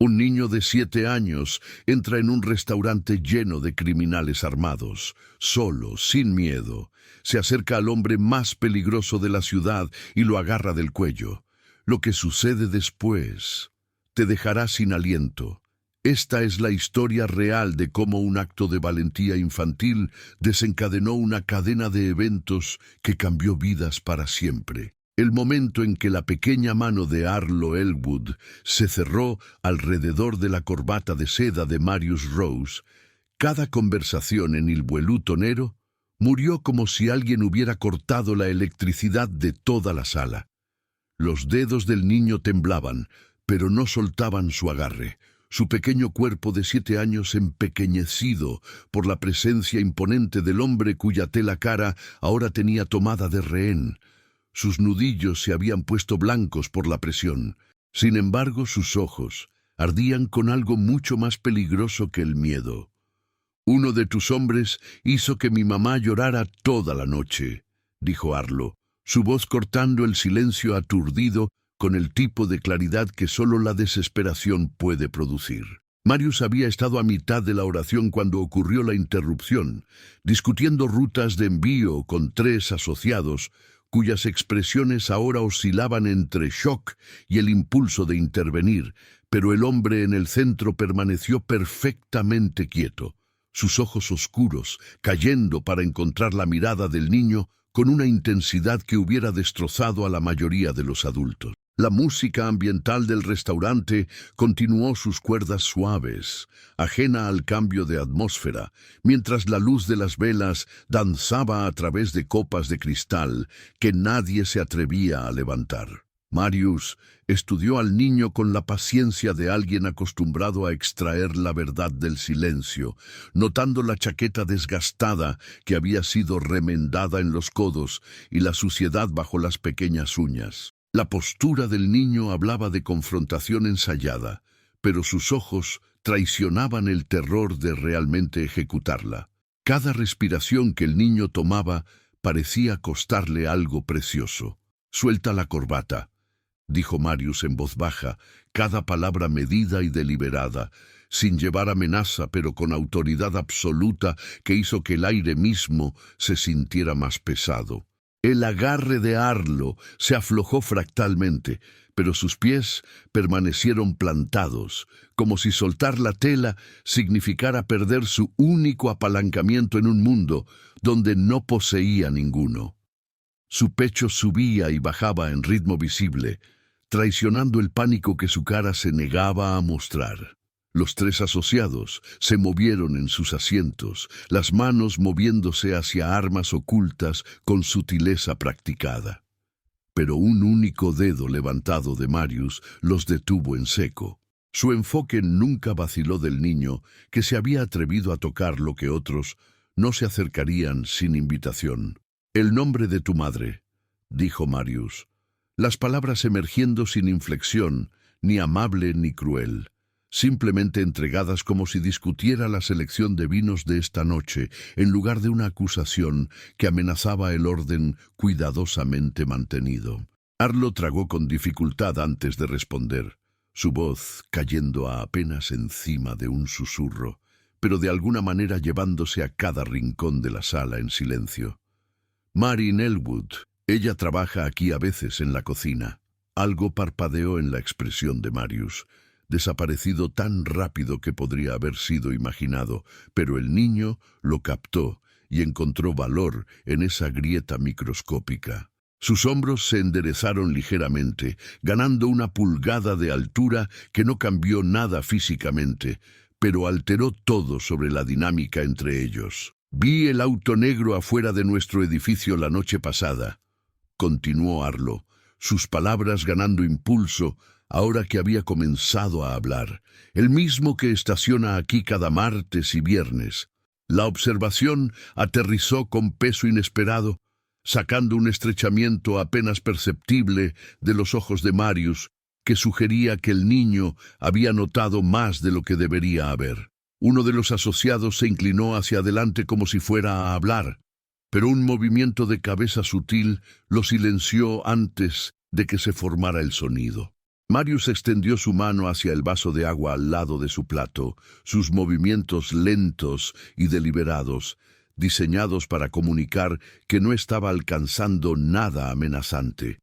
Un niño de 7 años entra en un restaurante lleno de criminales armados, solo, sin miedo. Se acerca al hombre más peligroso de la ciudad y lo agarra del cuello. Lo que sucede después te dejará sin aliento. Esta es la historia real de cómo un acto de valentía infantil desencadenó una cadena de eventos que cambió vidas para siempre. El momento en que la pequeña mano de Arlo Elwood se cerró alrededor de la corbata de seda de Marius Rose, cada conversación en el vuelutonero murió como si alguien hubiera cortado la electricidad de toda la sala. Los dedos del niño temblaban, pero no soltaban su agarre. Su pequeño cuerpo de 7 años empequeñecido por la presencia imponente del hombre cuya tela cara ahora tenía tomada de rehén. Sus nudillos se habían puesto blancos por la presión. Sin embargo, sus ojos ardían con algo mucho más peligroso que el miedo. «Uno de tus hombres hizo que mi mamá llorara toda la noche», dijo Arlo, su voz cortando el silencio aturdido con el tipo de claridad que solo la desesperación puede producir. Marius había estado a mitad de la oración cuando ocurrió la interrupción, discutiendo rutas de envío con 3 asociados, cuyas expresiones ahora oscilaban entre shock y el impulso de intervenir, pero el hombre en el centro permaneció perfectamente quieto, sus ojos oscuros cayendo para encontrar la mirada del niño con una intensidad que hubiera destrozado a la mayoría de los adultos. La música ambiental del restaurante continuó sus cuerdas suaves, ajena al cambio de atmósfera, mientras la luz de las velas danzaba a través de copas de cristal que nadie se atrevía a levantar. Marius estudió al niño con la paciencia de alguien acostumbrado a extraer la verdad del silencio, notando la chaqueta desgastada que había sido remendada en los codos y la suciedad bajo las pequeñas uñas. La postura del niño hablaba de confrontación ensayada, pero sus ojos traicionaban el terror de realmente ejecutarla. Cada respiración que el niño tomaba parecía costarle algo precioso. «Suelta la corbata», dijo Marius en voz baja, cada palabra medida y deliberada, sin llevar amenaza pero con autoridad absoluta que hizo que el aire mismo se sintiera más pesado. El agarre de Arlo se aflojó fractalmente, pero sus pies permanecieron plantados, como si soltar la tela significara perder su único apalancamiento en un mundo donde no poseía ninguno. Su pecho subía y bajaba en ritmo visible, traicionando el pánico que su cara se negaba a mostrar. Los 3 asociados se movieron en sus asientos, las manos moviéndose hacia armas ocultas con sutileza practicada. Pero un único dedo levantado de Marius los detuvo en seco. Su enfoque nunca vaciló del niño, que se había atrevido a tocar lo que otros no se acercarían sin invitación. «El nombre de tu madre», dijo Marius, las palabras emergiendo sin inflexión, ni amable ni cruel, simplemente entregadas como si discutiera la selección de vinos de esta noche, en lugar de una acusación que amenazaba el orden cuidadosamente mantenido. Arlo tragó con dificultad antes de responder, su voz cayendo a apenas encima de un susurro, pero de alguna manera llevándose a cada rincón de la sala en silencio. «Marin Elwood, ella trabaja aquí a veces en la cocina». Algo parpadeó en la expresión de Marius, desaparecido tan rápido que podría haber sido imaginado, pero el niño lo captó y encontró valor en esa grieta microscópica. Sus hombros se enderezaron ligeramente, ganando una pulgada de altura que no cambió nada físicamente, pero alteró todo sobre la dinámica entre ellos. «Vi el auto negro afuera de nuestro edificio la noche pasada», continuó Arlo, sus palabras ganando impulso ahora que había comenzado a hablar, «el mismo que estaciona aquí cada martes y viernes». La observación aterrizó con peso inesperado, sacando un estrechamiento apenas perceptible de los ojos de Marius, que sugería que el niño había notado más de lo que debería haber. Uno de los asociados se inclinó hacia adelante como si fuera a hablar, pero un movimiento de cabeza sutil lo silenció antes de que se formara el sonido. Marius extendió su mano hacia el vaso de agua al lado de su plato, sus movimientos lentos y deliberados, diseñados para comunicar que no estaba alcanzando nada amenazante.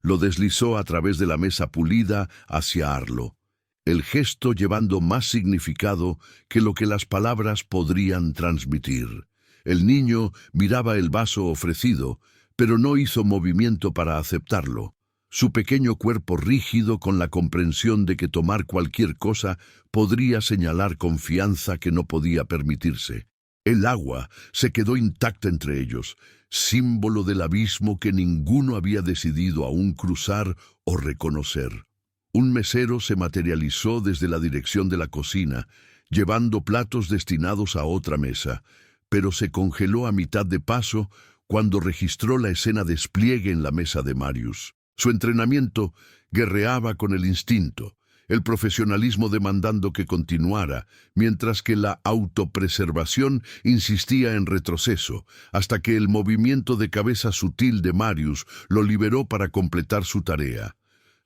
Lo deslizó a través de la mesa pulida hacia Arlo, el gesto llevando más significado que lo que las palabras podrían transmitir. El niño miraba el vaso ofrecido, pero no hizo movimiento para aceptarlo. Su pequeño cuerpo rígido con la comprensión de que tomar cualquier cosa podría señalar confianza que no podía permitirse. El agua se quedó intacta entre ellos, símbolo del abismo que ninguno había decidido aún cruzar o reconocer. Un mesero se materializó desde la dirección de la cocina, llevando platos destinados a otra mesa, pero se congeló a mitad de paso cuando registró la escena despliegue en la mesa de Marius. Su entrenamiento guerreaba con el instinto, el profesionalismo demandando que continuara, mientras que la autopreservación insistía en retroceso, hasta que el movimiento de cabeza sutil de Marius lo liberó para completar su tarea.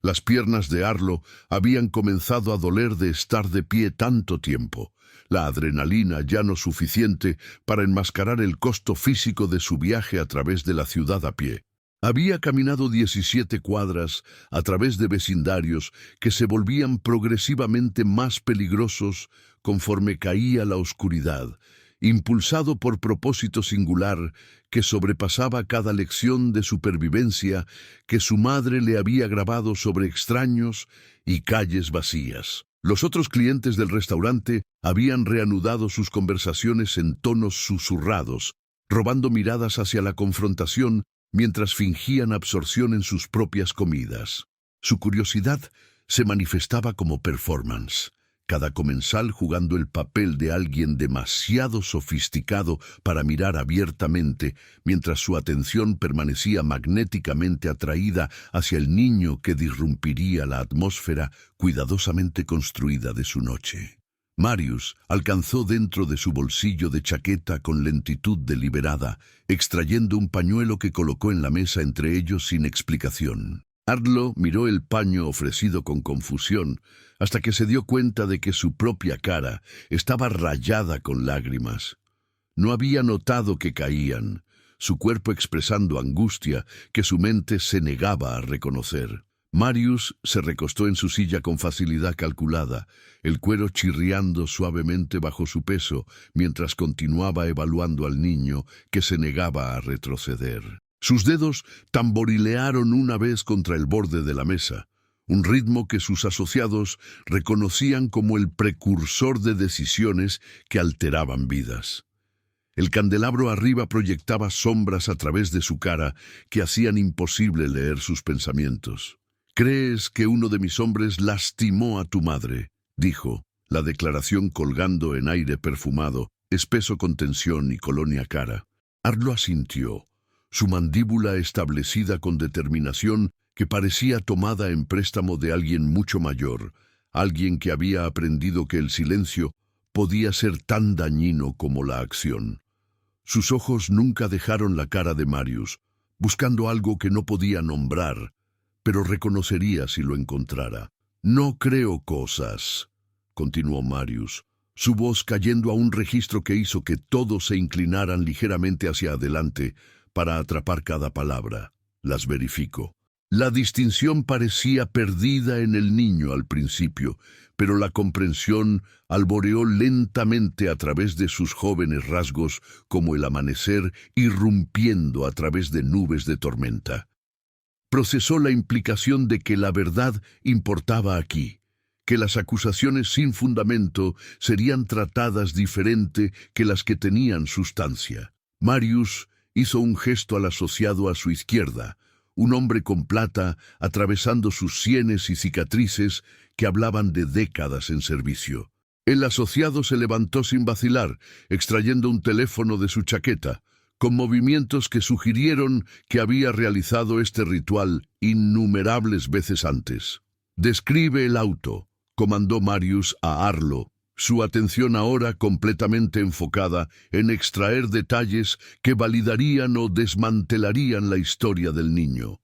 Las piernas de Arlo habían comenzado a doler de estar de pie tanto tiempo, la adrenalina ya no suficiente para enmascarar el costo físico de su viaje a través de la ciudad a pie. Había caminado 17 cuadras a través de vecindarios que se volvían progresivamente más peligrosos conforme caía la oscuridad, impulsado por propósito singular que sobrepasaba cada lección de supervivencia que su madre le había grabado sobre extraños y calles vacías. Los otros clientes del restaurante habían reanudado sus conversaciones en tonos susurrados, robando miradas hacia la confrontación mientras fingían absorción en sus propias comidas. Su curiosidad se manifestaba como performance, cada comensal jugando el papel de alguien demasiado sofisticado para mirar abiertamente, mientras su atención permanecía magnéticamente atraída hacia el niño que disrumpiría la atmósfera cuidadosamente construida de su noche. Marius alcanzó dentro de su bolsillo de chaqueta con lentitud deliberada, extrayendo un pañuelo que colocó en la mesa entre ellos sin explicación. Arlo miró el paño ofrecido con confusión, hasta que se dio cuenta de que su propia cara estaba rayada con lágrimas. No había notado que caían, su cuerpo expresando angustia que su mente se negaba a reconocer. Marius se recostó en su silla con facilidad calculada, el cuero chirriando suavemente bajo su peso, mientras continuaba evaluando al niño que se negaba a retroceder. Sus dedos tamborilearon una vez contra el borde de la mesa, un ritmo que sus asociados reconocían como el precursor de decisiones que alteraban vidas. El candelabro arriba proyectaba sombras a través de su cara que hacían imposible leer sus pensamientos. «¿Crees que uno de mis hombres lastimó a tu madre?», dijo, la declaración colgando en aire perfumado, espeso con tensión y colonia cara. Arlo asintió, su mandíbula establecida con determinación que parecía tomada en préstamo de alguien mucho mayor, alguien que había aprendido que el silencio podía ser tan dañino como la acción. Sus ojos nunca dejaron la cara de Marius, buscando algo que no podía nombrar, pero reconocería si lo encontrara. «No creo cosas», continuó Marius, su voz cayendo a un registro que hizo que todos se inclinaran ligeramente hacia adelante para atrapar cada palabra. «Las verifico». La distinción parecía perdida en el niño al principio, pero la comprensión alboreó lentamente a través de sus jóvenes rasgos como el amanecer irrumpiendo a través de nubes de tormenta. Procesó la implicación de que la verdad importaba aquí, que las acusaciones sin fundamento serían tratadas diferente que las que tenían sustancia. Marius hizo un gesto al asociado a su izquierda, un hombre con plata atravesando sus sienes y cicatrices que hablaban de décadas en servicio. El asociado se levantó sin vacilar, extrayendo un teléfono de su chaqueta, con movimientos que sugirieron que había realizado este ritual innumerables veces antes. «Describe el auto», comandó Marius a Arlo, su atención ahora completamente enfocada en extraer detalles que validarían o desmantelarían la historia del niño.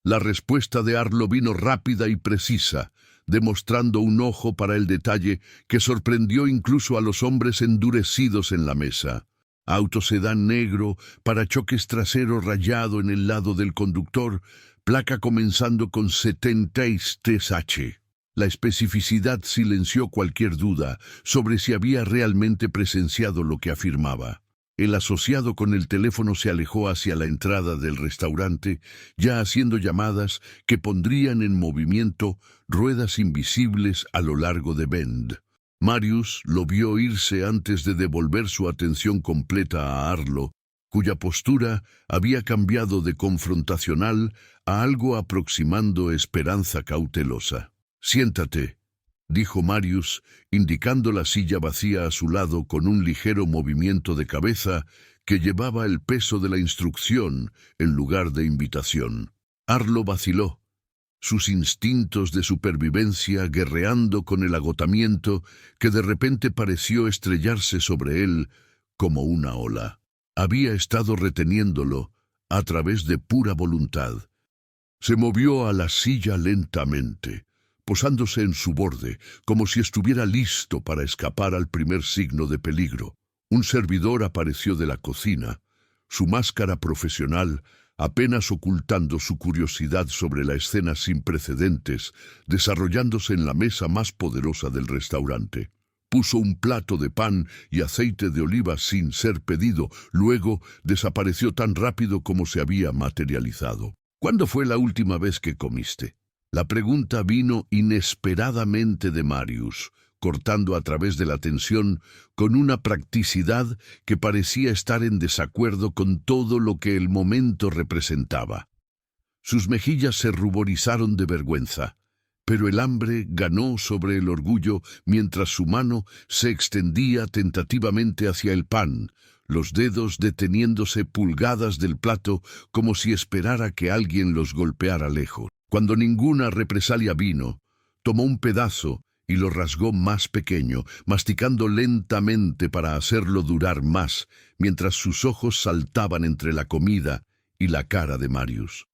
La respuesta de Arlo vino rápida y precisa, demostrando un ojo para el detalle que sorprendió incluso a los hombres endurecidos en la mesa. Autosedán negro, parachoques trasero rayado en el lado del conductor, placa comenzando con 73H. La especificidad silenció cualquier duda sobre si había realmente presenciado lo que afirmaba. El asociado con el teléfono se alejó hacia la entrada del restaurante, ya haciendo llamadas que pondrían en movimiento ruedas invisibles a lo largo de Bend. Marius lo vio irse antes de devolver su atención completa a Arlo, cuya postura había cambiado de confrontacional a algo aproximando esperanza cautelosa. «Siéntate», dijo Marius, indicando la silla vacía a su lado con un ligero movimiento de cabeza que llevaba el peso de la instrucción en lugar de invitación. Arlo vaciló, sus instintos de supervivencia guerreando con el agotamiento que de repente pareció estrellarse sobre él como una ola. Había estado reteniéndolo a través de pura voluntad. Se movió a la silla lentamente, posándose en su borde, como si estuviera listo para escapar al primer signo de peligro. Un servidor apareció de la cocina, su máscara profesional apenas ocultando su curiosidad sobre la escena sin precedentes, desarrollándose en la mesa más poderosa del restaurante. Puso un plato de pan y aceite de oliva sin ser pedido, luego desapareció tan rápido como se había materializado. «¿Cuándo fue la última vez que comiste?». La pregunta vino inesperadamente de Marius, cortando a través de la tensión con una practicidad que parecía estar en desacuerdo con todo lo que el momento representaba. Sus mejillas se ruborizaron de vergüenza, pero el hambre ganó sobre el orgullo mientras su mano se extendía tentativamente hacia el pan, los dedos deteniéndose pulgadas del plato como si esperara que alguien los golpeara lejos. Cuando ninguna represalia vino, tomó un pedazo y lo rasgó más pequeño, masticando lentamente para hacerlo durar más, mientras sus ojos saltaban entre la comida y la cara de Marius.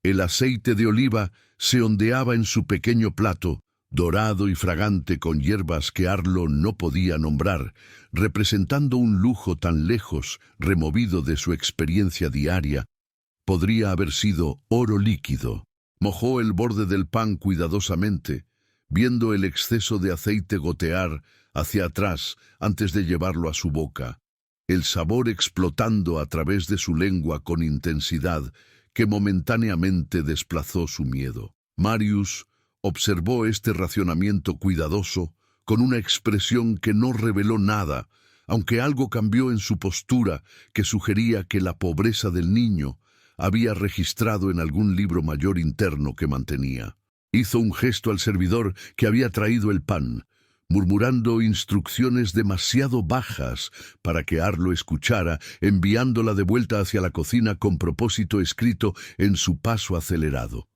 El aceite de oliva se ondeaba en su pequeño plato, dorado y fragante con hierbas que Arlo no podía nombrar, representando un lujo tan lejos, removido de su experiencia diaria, podría haber sido oro líquido. Mojó el borde del pan cuidadosamente, viendo el exceso de aceite gotear hacia atrás antes de llevarlo a su boca, el sabor explotando a través de su lengua con intensidad que momentáneamente desplazó su miedo. Marius observó este racionamiento cuidadoso con una expresión que no reveló nada, aunque algo cambió en su postura que sugería que la pobreza del niño había registrado en algún libro mayor interno que mantenía. Hizo un gesto al servidor que había traído el pan, murmurando instrucciones demasiado bajas para que Arlo escuchara, enviándola de vuelta hacia la cocina con propósito escrito en su paso acelerado.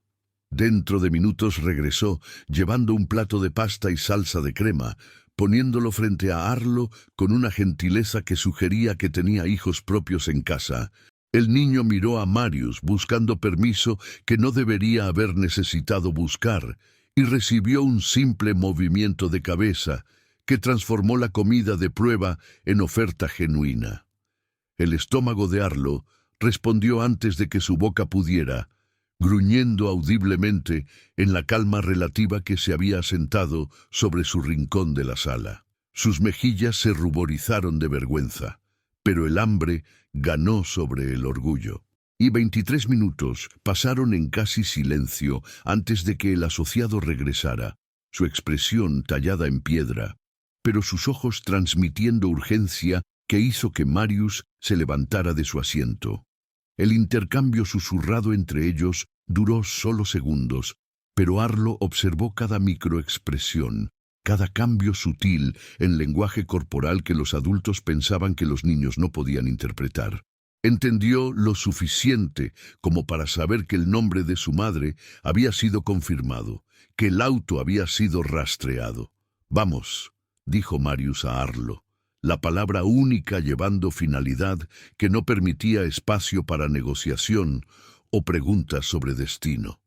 Dentro de minutos regresó, llevando un plato de pasta y salsa de crema, poniéndolo frente a Arlo con una gentileza que sugería que tenía hijos propios en casa. El niño miró a Marius buscando permiso que no debería haber necesitado buscar y recibió un simple movimiento de cabeza que transformó la comida de prueba en oferta genuina. El estómago de Arlo respondió antes de que su boca pudiera, gruñendo audiblemente en la calma relativa que se había asentado sobre su rincón de la sala. Sus mejillas se ruborizaron de vergüenza, pero el hambre ganó sobre el orgullo. Y 23 minutos pasaron en casi silencio antes de que el asociado regresara, su expresión tallada en piedra, pero sus ojos transmitiendo urgencia que hizo que Marius se levantara de su asiento. El intercambio susurrado entre ellos duró solo segundos, pero Arlo observó cada microexpresión, cada cambio sutil en lenguaje corporal que los adultos pensaban que los niños no podían interpretar. Entendió lo suficiente como para saber que el nombre de su madre había sido confirmado, que el auto había sido rastreado. «Vamos», dijo Marius a Arlo, la palabra única llevando finalidad que no permitía espacio para negociación o preguntas sobre destino.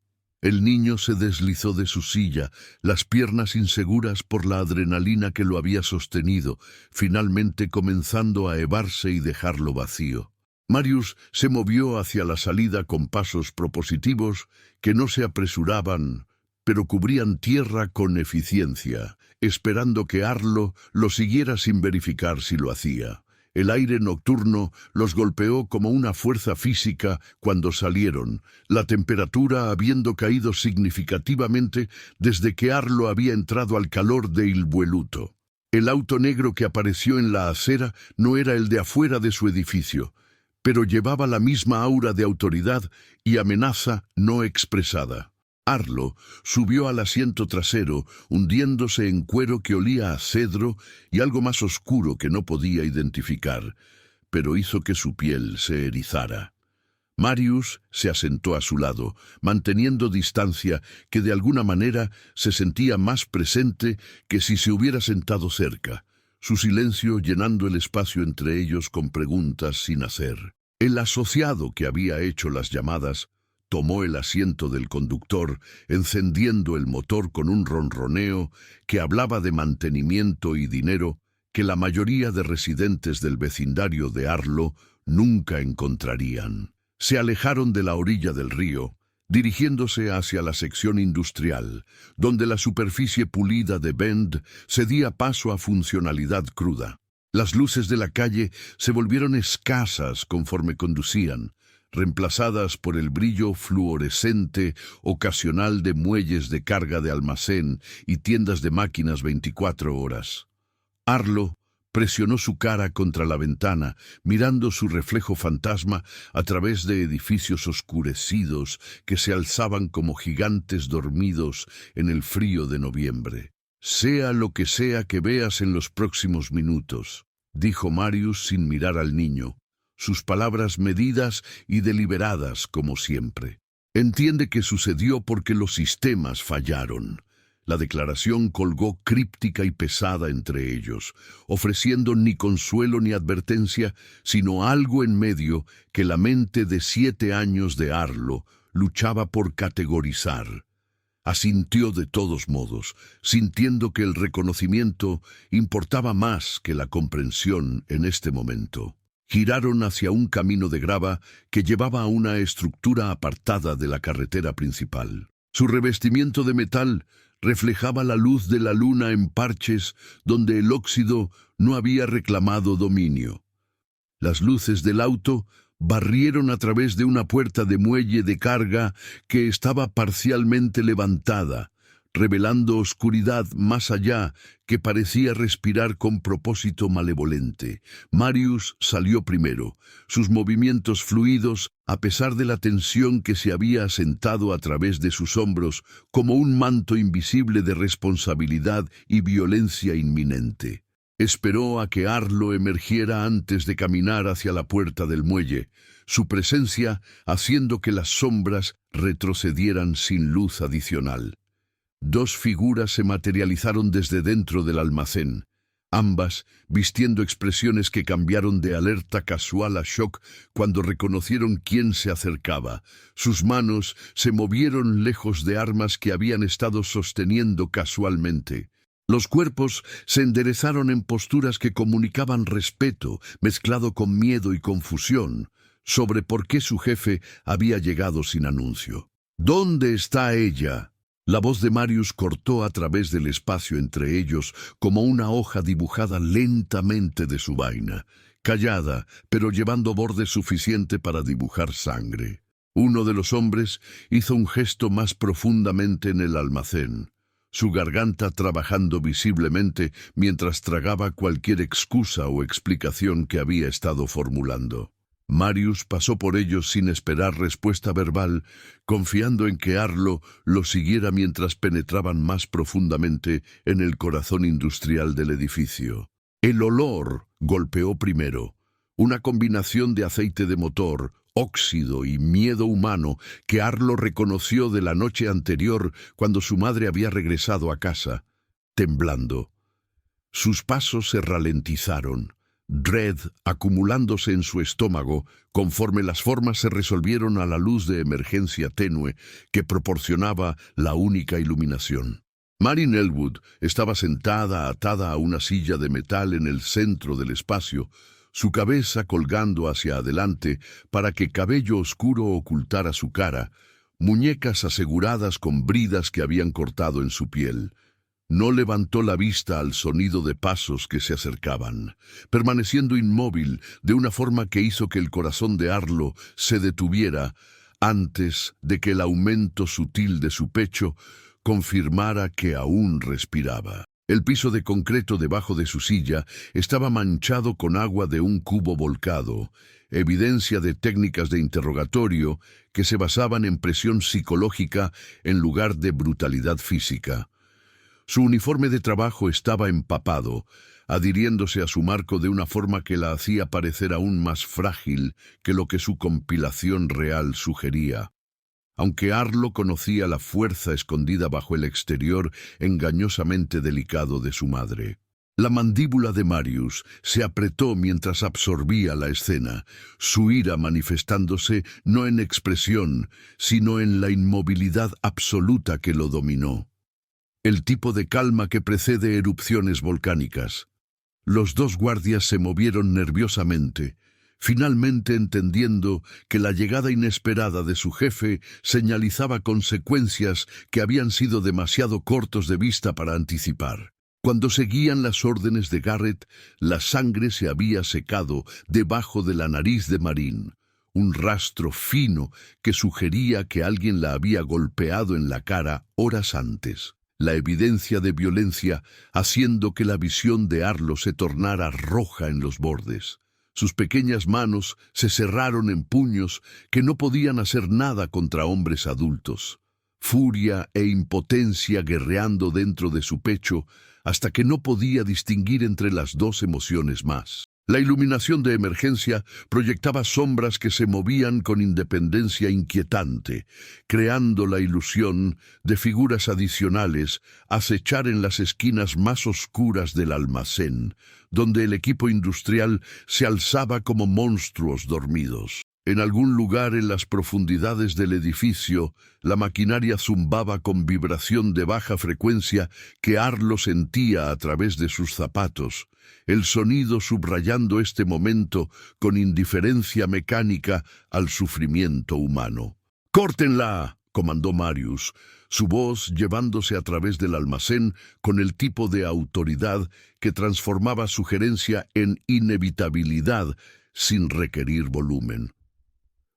El niño se deslizó de su silla, las piernas inseguras por la adrenalina que lo había sostenido, finalmente comenzando a elevarse y dejarlo vacío. Marius se movió hacia la salida con pasos propositivos que no se apresuraban, pero cubrían tierra con eficiencia, esperando que Arlo lo siguiera sin verificar si lo hacía. El aire nocturno los golpeó como una fuerza física cuando salieron, la temperatura habiendo caído significativamente desde que Arlo había entrado al calor de Il Vueluto. El auto negro que apareció en la acera no era el de afuera de su edificio, pero llevaba la misma aura de autoridad y amenaza no expresada. Arlo subió al asiento trasero, hundiéndose en cuero que olía a cedro y algo más oscuro que no podía identificar, pero hizo que su piel se erizara. Marius se asentó a su lado, manteniendo distancia que de alguna manera se sentía más presente que si se hubiera sentado cerca, su silencio llenando el espacio entre ellos con preguntas sin hacer. El asociado que había hecho las llamadas tomó el asiento del conductor, encendiendo el motor con un ronroneo que hablaba de mantenimiento y dinero que la mayoría de residentes del vecindario de Arlo nunca encontrarían. Se alejaron de la orilla del río, dirigiéndose hacia la sección industrial, donde la superficie pulida de Bend cedía paso a funcionalidad cruda. Las luces de la calle se volvieron escasas conforme conducían, reemplazadas por el brillo fluorescente ocasional de muelles de carga de almacén y tiendas de máquinas 24 horas. Arlo presionó su cara contra la ventana, mirando su reflejo fantasma a través de edificios oscurecidos que se alzaban como gigantes dormidos en el frío de noviembre. «Sea lo que sea que veas en los próximos minutos», dijo Marius sin mirar al niño, sus palabras medidas y deliberadas como siempre. «Entiende que sucedió porque los sistemas fallaron». La declaración colgó críptica y pesada entre ellos, ofreciendo ni consuelo ni advertencia, sino algo en medio que la mente de 7 años de Arlo luchaba por categorizar. Asintió de todos modos, sintiendo que el reconocimiento importaba más que la comprensión en este momento. Giraron hacia un camino de grava que llevaba a una estructura apartada de la carretera principal. Su revestimiento de metal reflejaba la luz de la luna en parches donde el óxido no había reclamado dominio. Las luces del auto barrieron a través de una puerta de muelle de carga que estaba parcialmente levantada, revelando oscuridad más allá que parecía respirar con propósito malevolente. Marius salió primero, sus movimientos fluidos a pesar de la tensión que se había asentado a través de sus hombros como un manto invisible de responsabilidad y violencia inminente. Esperó a que Arlo emergiera antes de caminar hacia la puerta del muelle, su presencia haciendo que las sombras retrocedieran sin luz adicional. 2 figuras se materializaron desde dentro del almacén, ambas vistiendo expresiones que cambiaron de alerta casual a shock cuando reconocieron quién se acercaba. Sus manos se movieron lejos de armas que habían estado sosteniendo casualmente. Los cuerpos se enderezaron en posturas que comunicaban respeto, mezclado con miedo y confusión, sobre por qué su jefe había llegado sin anuncio. «¿Dónde está ella?». La voz de Marius cortó a través del espacio entre ellos como una hoja dibujada lentamente de su vaina, callada, pero llevando borde suficiente para dibujar sangre. Uno de los hombres hizo un gesto más profundamente en el almacén, su garganta trabajando visiblemente mientras tragaba cualquier excusa o explicación que había estado formulando. Marius pasó por ellos sin esperar respuesta verbal, confiando en que Arlo lo siguiera mientras penetraban más profundamente en el corazón industrial del edificio. El olor golpeó primero, una combinación de aceite de motor, óxido y miedo humano que Arlo reconoció de la noche anterior cuando su madre había regresado a casa, temblando. Sus pasos se ralentizaron, dread acumulándose en su estómago conforme las formas se resolvieron a la luz de emergencia tenue que proporcionaba la única iluminación. Marin Elwood estaba sentada atada a una silla de metal en el centro del espacio, su cabeza colgando hacia adelante para que cabello oscuro ocultara su cara, muñecas aseguradas con bridas que habían cortado en su piel. No levantó la vista al sonido de pasos que se acercaban, permaneciendo inmóvil de una forma que hizo que el corazón de Arlo se detuviera antes de que el aumento sutil de su pecho confirmara que aún respiraba. El piso de concreto debajo de su silla estaba manchado con agua de un cubo volcado, evidencia de técnicas de interrogatorio que se basaban en presión psicológica en lugar de brutalidad física. Su uniforme de trabajo estaba empapado, adhiriéndose a su marco de una forma que la hacía parecer aún más frágil que lo que su compilación real sugería. Aunque Arlo conocía la fuerza escondida bajo el exterior engañosamente delicado de su madre. La mandíbula de Marius se apretó mientras absorbía la escena, su ira manifestándose no en expresión, sino en la inmovilidad absoluta que lo dominó. El tipo de calma que precede erupciones volcánicas. Los dos guardias se movieron nerviosamente, finalmente entendiendo que la llegada inesperada de su jefe señalizaba consecuencias que habían sido demasiado cortos de vista para anticipar. Cuando seguían las órdenes de Garrett, la sangre se había secado debajo de la nariz de Marin, un rastro fino que sugería que alguien la había golpeado en la cara horas antes. La evidencia de violencia haciendo que la visión de Arlo se tornara roja en los bordes. Sus pequeñas manos se cerraron en puños que no podían hacer nada contra hombres adultos. Furia e impotencia guerreando dentro de su pecho hasta que no podía distinguir entre las dos emociones más. La iluminación de emergencia proyectaba sombras que se movían con independencia inquietante, creando la ilusión de figuras adicionales acechar en las esquinas más oscuras del almacén, donde el equipo industrial se alzaba como monstruos dormidos. En algún lugar en las profundidades del edificio, la maquinaria zumbaba con vibración de baja frecuencia que Arlo sentía a través de sus zapatos, el sonido subrayando este momento con indiferencia mecánica al sufrimiento humano. «¡Córtenla!», comandó Marius, su voz llevándose a través del almacén con el tipo de autoridad que transformaba sugerencia en inevitabilidad sin requerir volumen.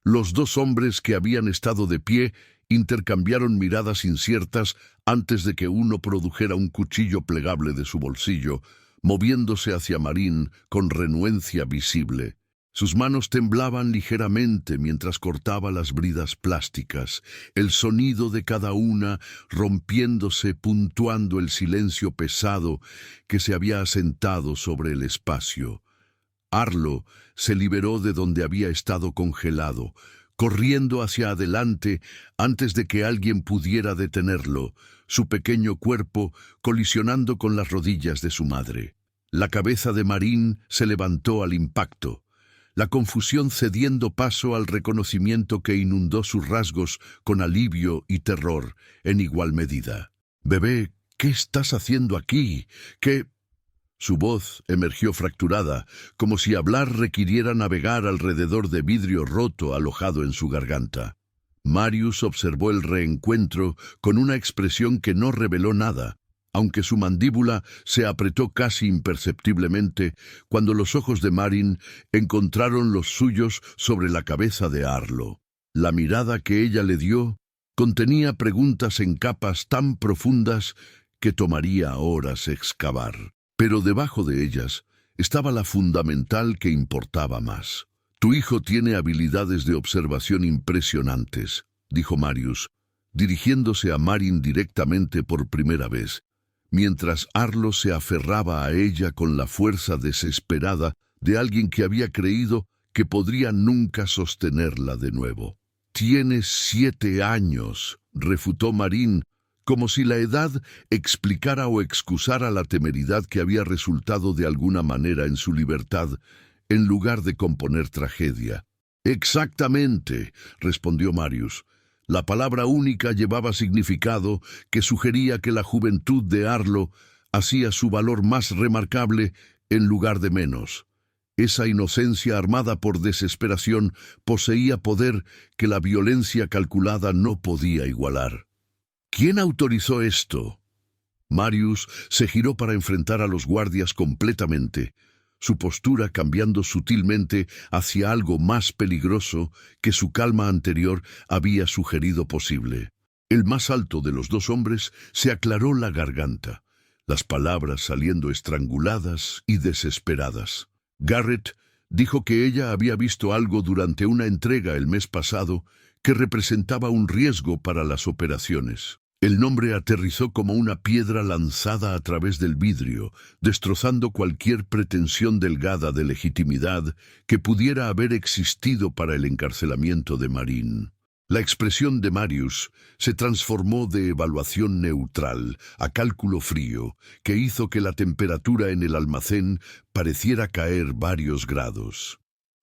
Los dos hombres que habían estado de pie intercambiaron miradas inciertas antes de que uno produjera un cuchillo plegable de su bolsillo, moviéndose hacia Marin con renuencia visible. Sus manos temblaban ligeramente mientras cortaba las bridas plásticas, el sonido de cada una rompiéndose puntuando el silencio pesado que se había asentado sobre el espacio. Arlo se liberó de donde había estado congelado, corriendo hacia adelante antes de que alguien pudiera detenerlo, su pequeño cuerpo colisionando con las rodillas de su madre. La cabeza de Marin se levantó al impacto, la confusión cediendo paso al reconocimiento que inundó sus rasgos con alivio y terror en igual medida. «Bebé, ¿qué estás haciendo aquí? ¿Qué...?» Su voz emergió fracturada, como si hablar requiriera navegar alrededor de vidrio roto alojado en su garganta. Marius observó el reencuentro con una expresión que no reveló nada, aunque su mandíbula se apretó casi imperceptiblemente cuando los ojos de Marin encontraron los suyos sobre la cabeza de Arlo. La mirada que ella le dio contenía preguntas en capas tan profundas que tomaría horas excavar. Pero debajo de ellas estaba la fundamental que importaba más. «Tu hijo tiene habilidades de observación impresionantes», dijo Marius, dirigiéndose a Marin directamente por primera vez, mientras Arlo se aferraba a ella con la fuerza desesperada de alguien que había creído que podría nunca sostenerla de nuevo. «Tienes 7 años», refutó Marin, como si la edad explicara o excusara la temeridad que había resultado de alguna manera en su libertad, en lugar de componer tragedia. «Exactamente», respondió Marius. La palabra única llevaba significado que sugería que la juventud de Arlo hacía su valor más remarcable en lugar de menos. Esa inocencia armada por desesperación poseía poder que la violencia calculada no podía igualar. ¿Quién autorizó esto? Marius se giró para enfrentar a los guardias completamente, su postura cambiando sutilmente hacia algo más peligroso que su calma anterior había sugerido posible. El más alto de los dos hombres se aclaró la garganta, las palabras saliendo estranguladas y desesperadas. Garrett dijo que ella había visto algo durante una entrega el mes pasado que representaba un riesgo para las operaciones. El nombre aterrizó como una piedra lanzada a través del vidrio, destrozando cualquier pretensión delgada de legitimidad que pudiera haber existido para el encarcelamiento de Marín. La expresión de Marius se transformó de evaluación neutral a cálculo frío, que hizo que la temperatura en el almacén pareciera caer varios grados.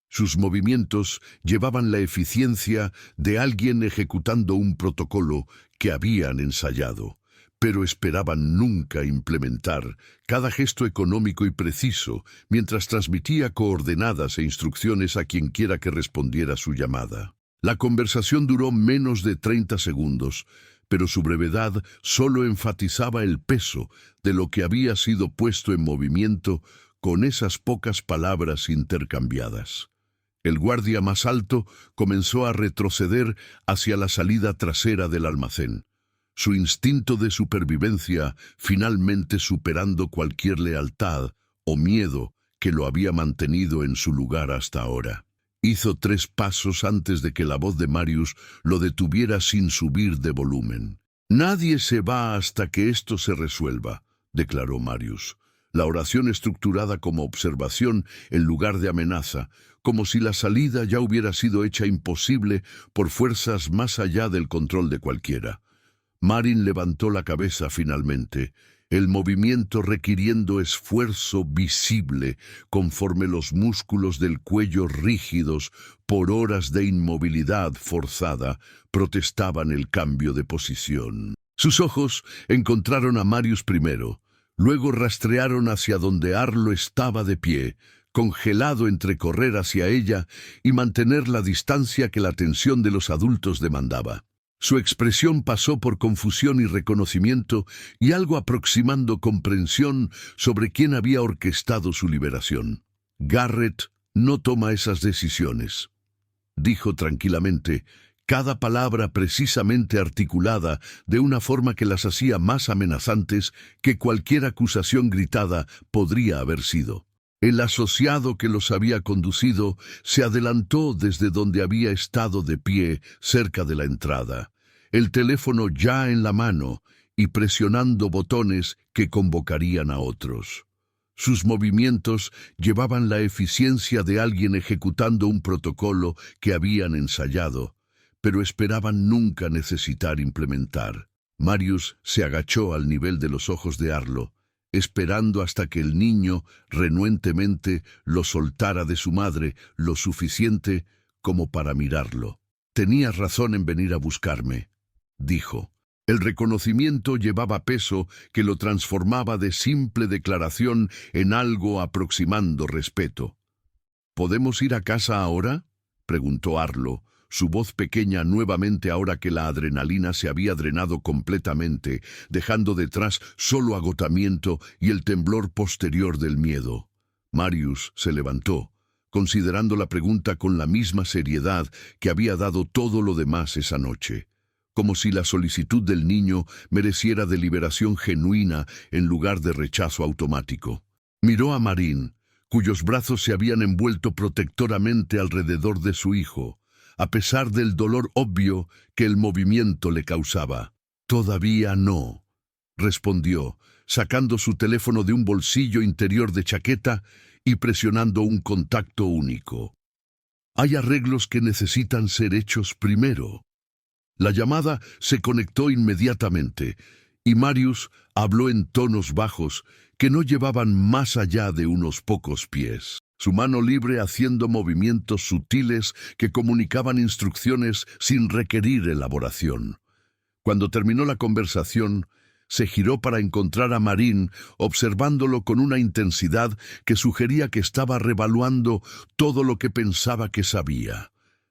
Sus movimientos llevaban la eficiencia de alguien ejecutando un protocolo que habían ensayado, pero esperaban nunca implementar cada gesto económico y preciso mientras transmitía coordenadas e instrucciones a quienquiera que respondiera su llamada. La conversación duró menos de 30 segundos, pero su brevedad solo enfatizaba el peso de lo que había sido puesto en movimiento con esas pocas palabras intercambiadas. El guardia más alto comenzó a retroceder hacia la salida trasera del almacén, su instinto de supervivencia finalmente superando cualquier lealtad o miedo que lo había mantenido en su lugar hasta ahora. Hizo 3 pasos antes de que la voz de Marius lo detuviera sin subir de volumen. «Nadie se va hasta que esto se resuelva», declaró Marius, la oración estructurada como observación en lugar de amenaza, como si la salida ya hubiera sido hecha imposible por fuerzas más allá del control de cualquiera. Marin levantó la cabeza finalmente, el movimiento requiriendo esfuerzo visible conforme los músculos del cuello rígidos por horas de inmovilidad forzada protestaban el cambio de posición. Sus ojos encontraron a Marius primero, luego rastrearon hacia donde Arlo estaba de pie, congelado entre correr hacia ella y mantener la distancia que la tensión de los adultos demandaba. Su expresión pasó por confusión y reconocimiento y algo aproximando comprensión sobre quién había orquestado su liberación. Garrett no toma esas decisiones, dijo tranquilamente, cada palabra precisamente articulada de una forma que las hacía más amenazantes que cualquier acusación gritada podría haber sido. El asociado que los había conducido se adelantó desde donde había estado de pie cerca de la entrada, el teléfono ya en la mano y presionando botones que convocarían a otros. Sus movimientos llevaban la eficiencia de alguien ejecutando un protocolo que habían ensayado, pero esperaban nunca necesitar implementar. Marius se agachó al nivel de los ojos de Arlo, esperando hasta que el niño renuentemente lo soltara de su madre lo suficiente como para mirarlo. «Tenías razón en venir a buscarme», dijo. El reconocimiento llevaba peso que lo transformaba de simple declaración en algo aproximando respeto. «¿Podemos ir a casa ahora?», preguntó Arlo, su voz pequeña nuevamente ahora que la adrenalina se había drenado completamente, dejando detrás solo agotamiento y el temblor posterior del miedo. Marius se levantó, considerando la pregunta con la misma seriedad que había dado todo lo demás esa noche, como si la solicitud del niño mereciera deliberación genuina en lugar de rechazo automático. Miró a Marín, cuyos brazos se habían envuelto protectoramente alrededor de su hijo, a pesar del dolor obvio que el movimiento le causaba. «Todavía no», respondió, sacando su teléfono de un bolsillo interior de chaqueta y presionando un contacto único. «Hay arreglos que necesitan ser hechos primero». La llamada se conectó inmediatamente, y Marius habló en tonos bajos que no llevaban más allá de unos pocos pies, su mano libre haciendo movimientos sutiles que comunicaban instrucciones sin requerir elaboración. Cuando terminó la conversación, se giró para encontrar a Marín, observándolo con una intensidad que sugería que estaba revaluando todo lo que pensaba que sabía.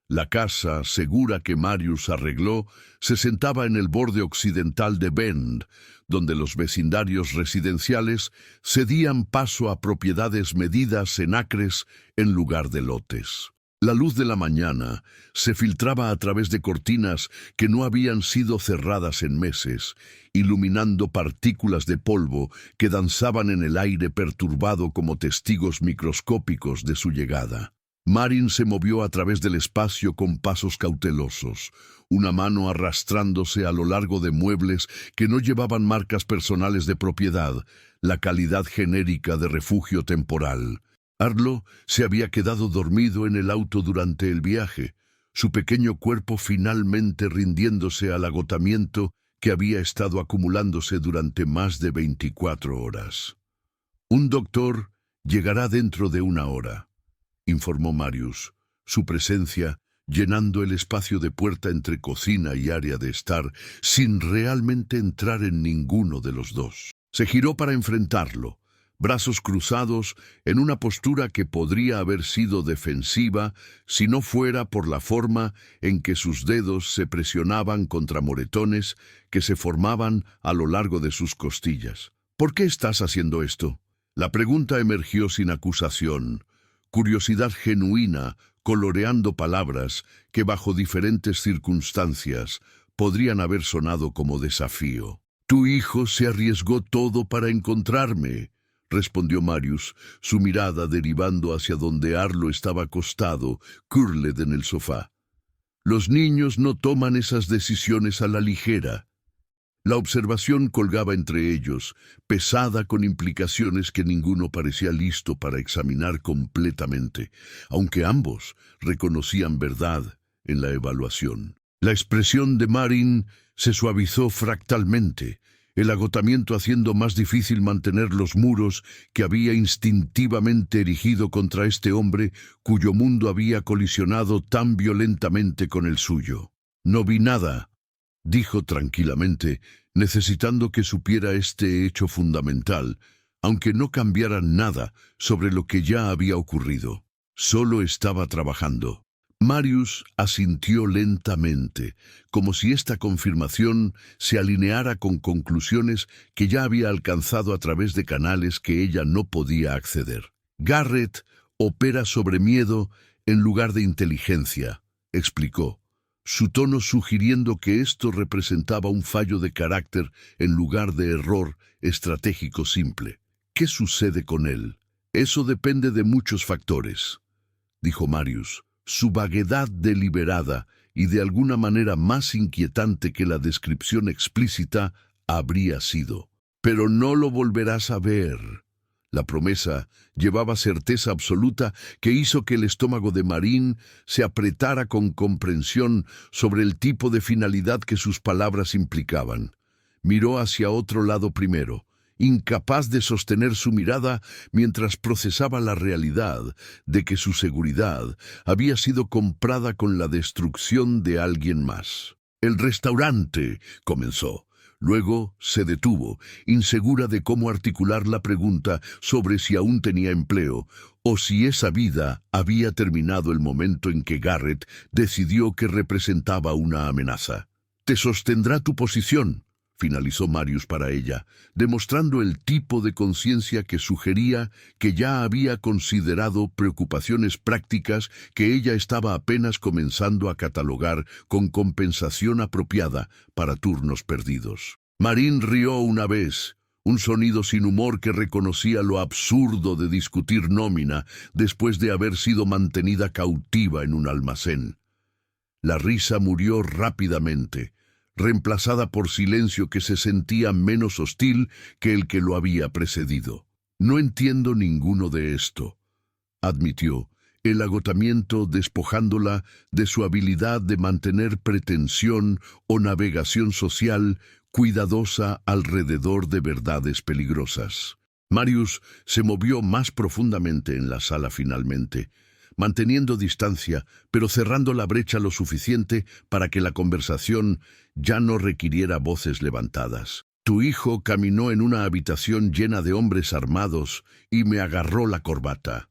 La casa, segura que Marius arregló, se sentaba en el borde occidental de Bend, donde los vecindarios residenciales cedían paso a propiedades medidas en acres en lugar de lotes. La luz de la mañana se filtraba a través de cortinas que no habían sido cerradas en meses, iluminando partículas de polvo que danzaban en el aire perturbado como testigos microscópicos de su llegada. Marín se movió a través del espacio con pasos cautelosos, una mano arrastrándose a lo largo de muebles que no llevaban marcas personales de propiedad, la calidad genérica de refugio temporal. Arlo se había quedado dormido en el auto durante el viaje, su pequeño cuerpo finalmente rindiéndose al agotamiento que había estado acumulándose durante más de 24 horas. «Un doctor llegará dentro de 1 hora», informó Marius, su presencia llenando el espacio de puerta entre cocina y área de estar, sin realmente entrar en ninguno de los dos. Se giró para enfrentarlo, brazos cruzados, en una postura que podría haber sido defensiva si no fuera por la forma en que sus dedos se presionaban contra moretones que se formaban a lo largo de sus costillas. «¿Por qué estás haciendo esto?». La pregunta emergió sin acusación, curiosidad genuina coloreando palabras que bajo diferentes circunstancias podrían haber sonado como desafío. «Tu hijo se arriesgó todo para encontrarme», respondió Marius, su mirada derivando hacia donde Arlo estaba acostado, curled en el sofá. «Los niños no toman esas decisiones a la ligera». La observación colgaba entre ellos, pesada con implicaciones que ninguno parecía listo para examinar completamente, aunque ambos reconocían verdad en la evaluación. La expresión de Marín se suavizó fractalmente, el agotamiento haciendo más difícil mantener los muros que había instintivamente erigido contra este hombre cuyo mundo había colisionado tan violentamente con el suyo. «No vi nada», dijo tranquilamente, necesitando que supiera este hecho fundamental, aunque no cambiara nada sobre lo que ya había ocurrido. Solo estaba trabajando. Marius asintió lentamente, como si esta confirmación se alineara con conclusiones que ya había alcanzado a través de canales que ella no podía acceder. «Garrett opera sobre miedo en lugar de inteligencia», explicó, su tono sugiriendo que esto representaba un fallo de carácter en lugar de error estratégico simple. «¿Qué sucede con él?» «Eso depende de muchos factores», dijo Marius, su vaguedad deliberada y de alguna manera más inquietante que la descripción explícita habría sido. «Pero no lo volverás a ver». La promesa llevaba certeza absoluta que hizo que el estómago de Marín se apretara con comprensión sobre el tipo de finalidad que sus palabras implicaban. Miró hacia otro lado primero, incapaz de sostener su mirada mientras procesaba la realidad de que su seguridad había sido comprada con la destrucción de alguien más. «El restaurante», comenzó. Luego se detuvo, insegura de cómo articular la pregunta sobre si aún tenía empleo o si esa vida había terminado el momento en que Garrett decidió que representaba una amenaza. «Te sostendrá tu posición», finalizó Marius para ella, demostrando el tipo de conciencia que sugería que ya había considerado preocupaciones prácticas que ella estaba apenas comenzando a catalogar con compensación apropiada para turnos perdidos. Marín rió una vez, un sonido sin humor que reconocía lo absurdo de discutir nómina después de haber sido mantenida cautiva en un almacén. La risa murió rápidamente, reemplazada por silencio que se sentía menos hostil que el que lo había precedido. «No entiendo ninguno de esto», admitió, el agotamiento despojándola de su habilidad de mantener pretensión o navegación social cuidadosa alrededor de verdades peligrosas. Marius se movió más profundamente en la sala finalmente, manteniendo distancia, pero cerrando la brecha lo suficiente para que la conversación ya no requiriera voces levantadas. Tu hijo caminó en una habitación llena de hombres armados y me agarró la corbata,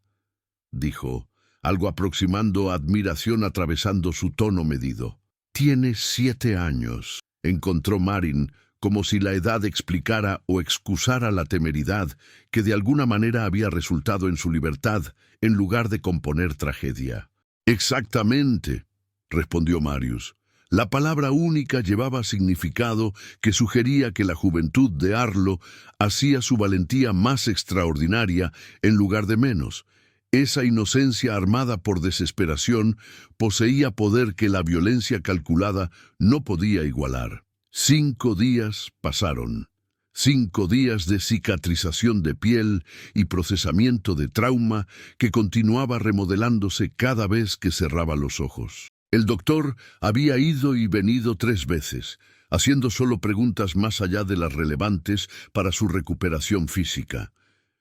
dijo, algo aproximando admiración atravesando su tono medido. Tiene 7 años, encontró Marin, como si la edad explicara o excusara la temeridad que de alguna manera había resultado en su libertad, en lugar de componer tragedia. Exactamente, respondió Marius. La palabra única llevaba significado que sugería que la juventud de Arlo hacía su valentía más extraordinaria en lugar de menos. Esa inocencia armada por desesperación poseía poder que la violencia calculada no podía igualar. 5 días pasaron. 5 días de cicatrización de piel y procesamiento de trauma que continuaba remodelándose cada vez que cerraba los ojos. El doctor había ido y venido 3 veces, haciendo solo preguntas más allá de las relevantes para su recuperación física.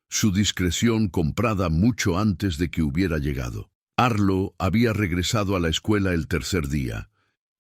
Su discreción comprada mucho antes de que hubiera llegado. Arlo había regresado a la escuela el 3er día,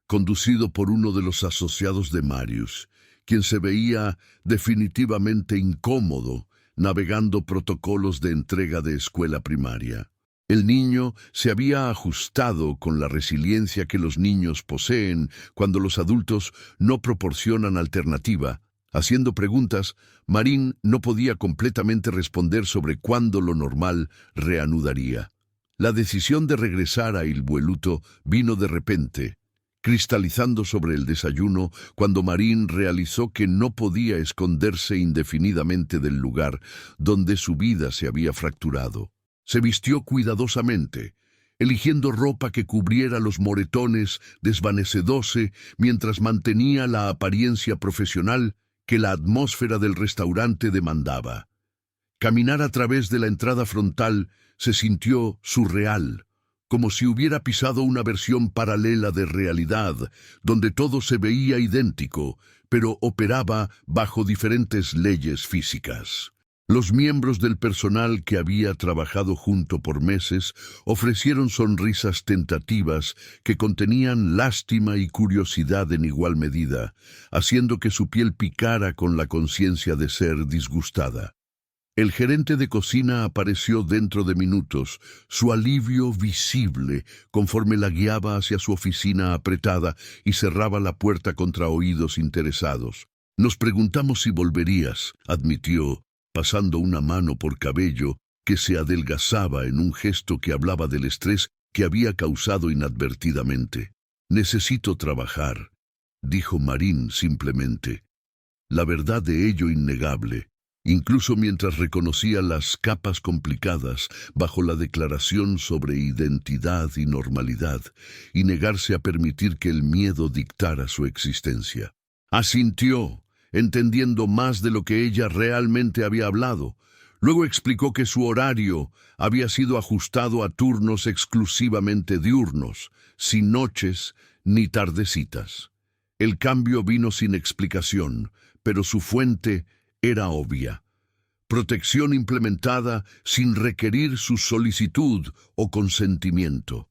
conducido por uno de los asociados de Marius, quien se veía definitivamente incómodo navegando protocolos de entrega de escuela primaria. El niño se había ajustado con la resiliencia que los niños poseen cuando los adultos no proporcionan alternativa. Haciendo preguntas, Marin no podía completamente responder sobre cuándo lo normal reanudaría. La decisión de regresar a Il Vueluto vino de repente, cristalizando sobre el desayuno cuando Marin realizó que no podía esconderse indefinidamente del lugar donde su vida se había fracturado. Se vistió cuidadosamente, eligiendo ropa que cubriera los moretones, desvanecedose mientras mantenía la apariencia profesional que la atmósfera del restaurante demandaba. Caminar a través de la entrada frontal se sintió surreal, como si hubiera pisado una versión paralela de realidad, donde todo se veía idéntico, pero operaba bajo diferentes leyes físicas. Los miembros del personal que había trabajado junto por meses ofrecieron sonrisas tentativas que contenían lástima y curiosidad en igual medida, haciendo que su piel picara con la conciencia de ser disgustada. El gerente de cocina apareció dentro de minutos, su alivio visible conforme la guiaba hacia su oficina apretada y cerraba la puerta contra oídos interesados. Nos preguntamos si volverías, admitió, pasando una mano por cabello que se adelgazaba en un gesto que hablaba del estrés que había causado inadvertidamente. Necesito trabajar, dijo Marin simplemente. La verdad de ello innegable, incluso mientras reconocía las capas complicadas bajo la declaración sobre identidad y normalidad, y negarse a permitir que el miedo dictara su existencia. Asintió, entendiendo más de lo que ella realmente había hablado. Luego explicó que su horario había sido ajustado a turnos exclusivamente diurnos, sin noches ni tardecitas. El cambio vino sin explicación, pero su fuente era obvia. Protección implementada sin requerir su solicitud o consentimiento.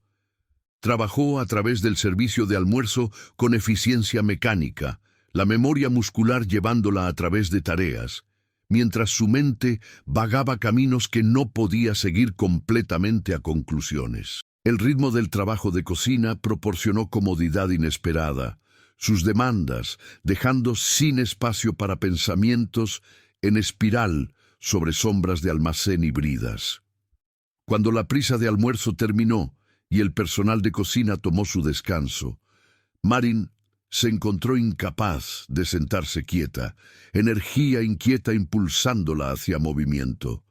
Trabajó a través del servicio de almuerzo con eficiencia mecánica, la memoria muscular llevándola a través de tareas, mientras su mente vagaba caminos que no podía seguir completamente a conclusiones. El ritmo del trabajo de cocina proporcionó comodidad inesperada, sus demandas dejando sin espacio para pensamientos en espiral sobre sombras de almacén y bridas. Cuando la prisa de almuerzo terminó y el personal de cocina tomó su descanso, Marin se encontró incapaz de sentarse quieta, energía inquieta impulsándola hacia movimiento.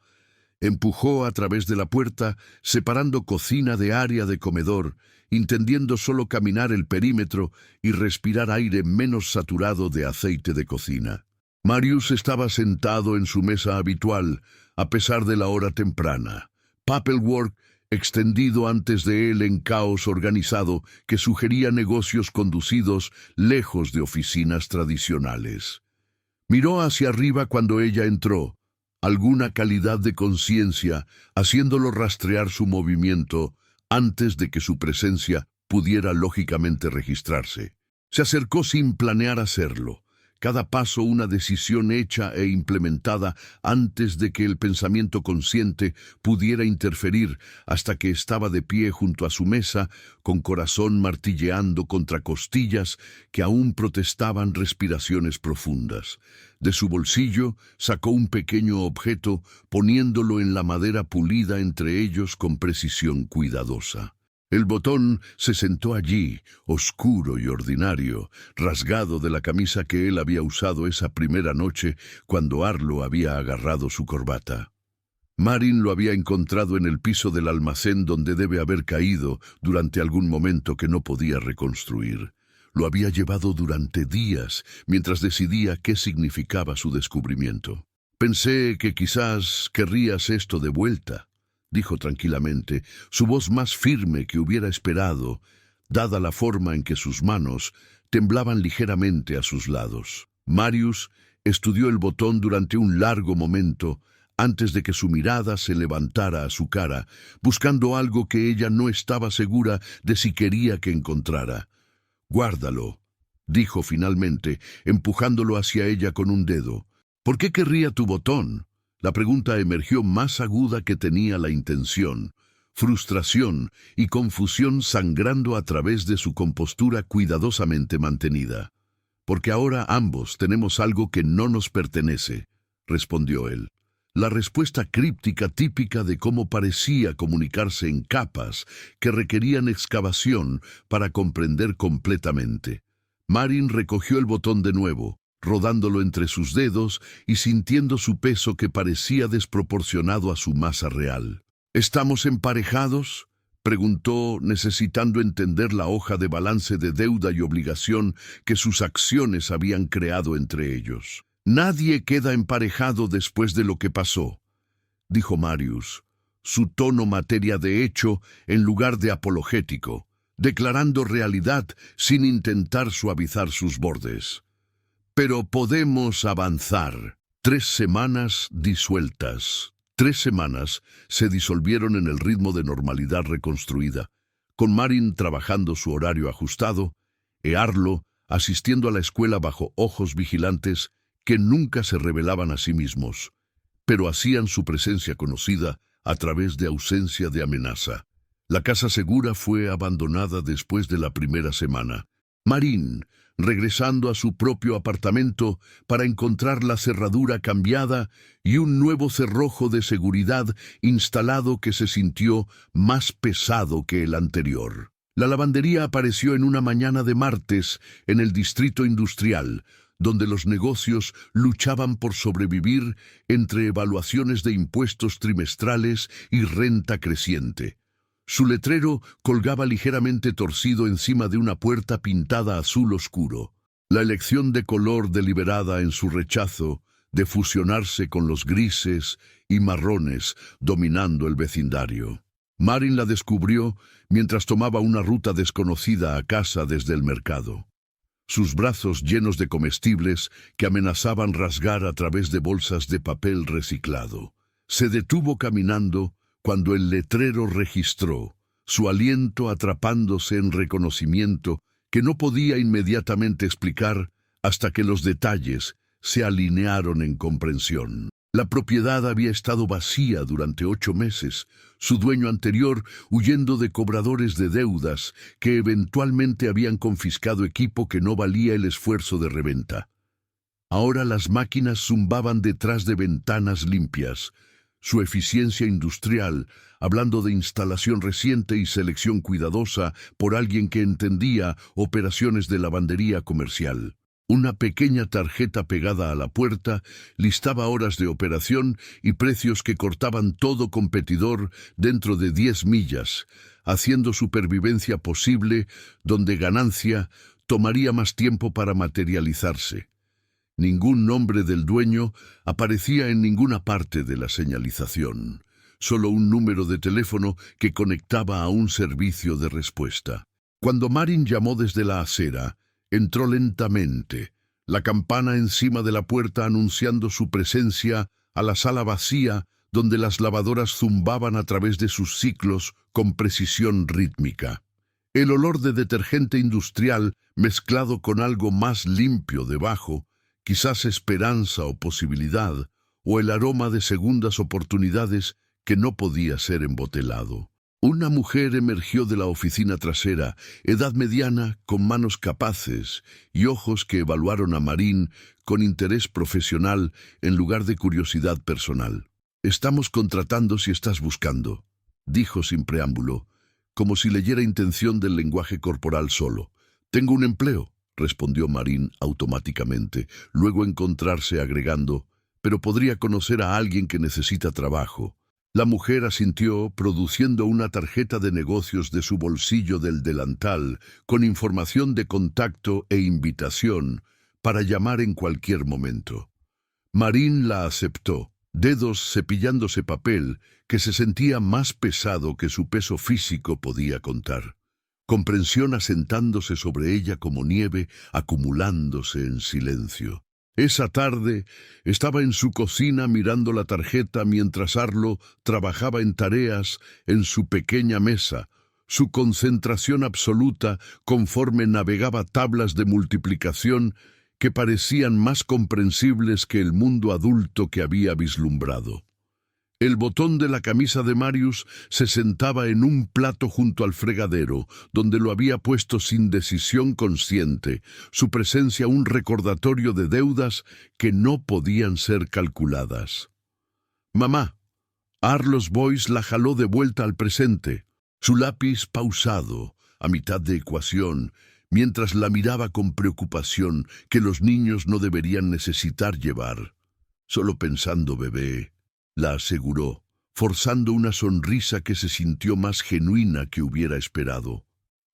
Empujó a través de la puerta, separando cocina de área de comedor, intendiendo solo caminar el perímetro y respirar aire menos saturado de aceite de cocina. Marius estaba sentado en su mesa habitual, a pesar de la hora temprana. Pappleworth extendido antes de él en caos organizado que sugería negocios conducidos lejos de oficinas tradicionales. Miró hacia arriba cuando ella entró, alguna calidad de conciencia haciéndolo rastrear su movimiento antes de que su presencia pudiera lógicamente registrarse. Se acercó sin planear hacerlo, cada paso una decisión hecha e implementada antes de que el pensamiento consciente pudiera interferir, hasta que estaba de pie junto a su mesa, con corazón martilleando contra costillas que aún protestaban respiraciones profundas. De su bolsillo sacó un pequeño objeto, poniéndolo en la madera pulida entre ellos con precisión cuidadosa. El botón se sentó allí, oscuro y ordinario, rasgado de la camisa que él había usado esa primera noche cuando Arlo había agarrado su corbata. Marin lo había encontrado en el piso del almacén donde debe haber caído durante algún momento que no podía reconstruir. Lo había llevado durante días mientras decidía qué significaba su descubrimiento. «Pensé que quizás querrías esto de vuelta», dijo tranquilamente, su voz más firme que hubiera esperado, dada la forma en que sus manos temblaban ligeramente a sus lados. Marius estudió el botón durante un largo momento antes de que su mirada se levantara a su cara, buscando algo que ella no estaba segura de si quería que encontrara. «Guárdalo», dijo finalmente, empujándolo hacia ella con un dedo. «¿Por qué querría tu botón?» La pregunta emergió más aguda que tenía la intención, frustración y confusión sangrando a través de su compostura cuidadosamente mantenida. «Porque ahora ambos tenemos algo que no nos pertenece», respondió él. La respuesta críptica típica de cómo parecía comunicarse en capas que requerían excavación para comprender completamente. Marin recogió el botón de nuevo, rodándolo entre sus dedos y sintiendo su peso que parecía desproporcionado a su masa real. «¿Estamos emparejados?», preguntó, necesitando entender la hoja de balance de deuda y obligación que sus acciones habían creado entre ellos. «Nadie queda emparejado después de lo que pasó», dijo Marius, su tono materia de hecho en lugar de apologético, declarando realidad sin intentar suavizar sus bordes. «Pero podemos avanzar». 3 semanas disueltas. 3 semanas se disolvieron en el ritmo de normalidad reconstruida, con Marin trabajando su horario ajustado, e Arlo asistiendo a la escuela bajo ojos vigilantes que nunca se revelaban a sí mismos, pero hacían su presencia conocida a través de ausencia de amenaza. La casa segura fue abandonada después de la primera semana. Marin, regresando a su propio apartamento para encontrar la cerradura cambiada y un nuevo cerrojo de seguridad instalado que se sintió más pesado que el anterior. La lavandería apareció en una mañana de martes en el distrito industrial, donde los negocios luchaban por sobrevivir entre evaluaciones de impuestos trimestrales y renta creciente. Su letrero colgaba ligeramente torcido encima de una puerta pintada azul oscuro. La elección de color deliberada en su rechazo de fusionarse con los grises y marrones dominando el vecindario. Marin la descubrió mientras tomaba una ruta desconocida a casa desde el mercado. Sus brazos llenos de comestibles que amenazaban rasgar a través de bolsas de papel reciclado. Se detuvo caminando cuando el letrero registró, su aliento atrapándose en reconocimiento que no podía inmediatamente explicar hasta que los detalles se alinearon en comprensión. La propiedad había estado vacía durante 8 meses, su dueño anterior huyendo de cobradores de deudas que eventualmente habían confiscado equipo que no valía el esfuerzo de reventa. Ahora las máquinas zumbaban detrás de ventanas limpias. Su eficiencia industrial, hablando de instalación reciente y selección cuidadosa por alguien que entendía operaciones de lavandería comercial. Una pequeña tarjeta pegada a la puerta listaba horas de operación y precios que cortaban todo competidor dentro de 10 millas, haciendo supervivencia posible donde ganancia tomaría más tiempo para materializarse. Ningún nombre del dueño aparecía en ninguna parte de la señalización. solo un número de teléfono que conectaba a un servicio de respuesta. Cuando Marin llamó desde la acera, entró lentamente, la campana encima de la puerta anunciando su presencia, a la sala vacía donde las lavadoras zumbaban a través de sus ciclos con precisión rítmica. El olor de detergente industrial mezclado con algo más limpio debajo, quizás esperanza o posibilidad, o el aroma de segundas oportunidades que no podía ser embotelado. Una mujer emergió de la oficina trasera, edad mediana, con manos capaces y ojos que evaluaron a Marin con interés profesional en lugar de curiosidad personal. «Estamos contratando si estás buscando», dijo sin preámbulo, como si leyera intención del lenguaje corporal solo. «Tengo un empleo», respondió Marin automáticamente, luego encontrarse agregando, «pero podría conocer a alguien que necesita trabajo». La mujer asintió, produciendo una tarjeta de negocios de su bolsillo del delantal, con información de contacto e invitación para llamar en cualquier momento. Marin la aceptó, dedos cepillándose papel que se sentía más pesado que su peso físico podía contar. Comprensión asentándose sobre ella como nieve, acumulándose en silencio. Esa tarde estaba en su cocina mirando la tarjeta mientras Arlo trabajaba en tareas en su pequeña mesa, su concentración absoluta conforme navegaba tablas de multiplicación que parecían más comprensibles que el mundo adulto que había vislumbrado. El botón de la camisa de Marius se sentaba en un plato junto al fregadero, donde lo había puesto sin decisión consciente, su presencia un recordatorio de deudas que no podían ser calculadas. «Mamá». Arlos Boyce la jaló de vuelta al presente, su lápiz pausado, a mitad de ecuación, mientras la miraba con preocupación que los niños no deberían necesitar llevar. «Solo pensando, bebé», la aseguró, forzando una sonrisa que se sintió más genuina que hubiera esperado.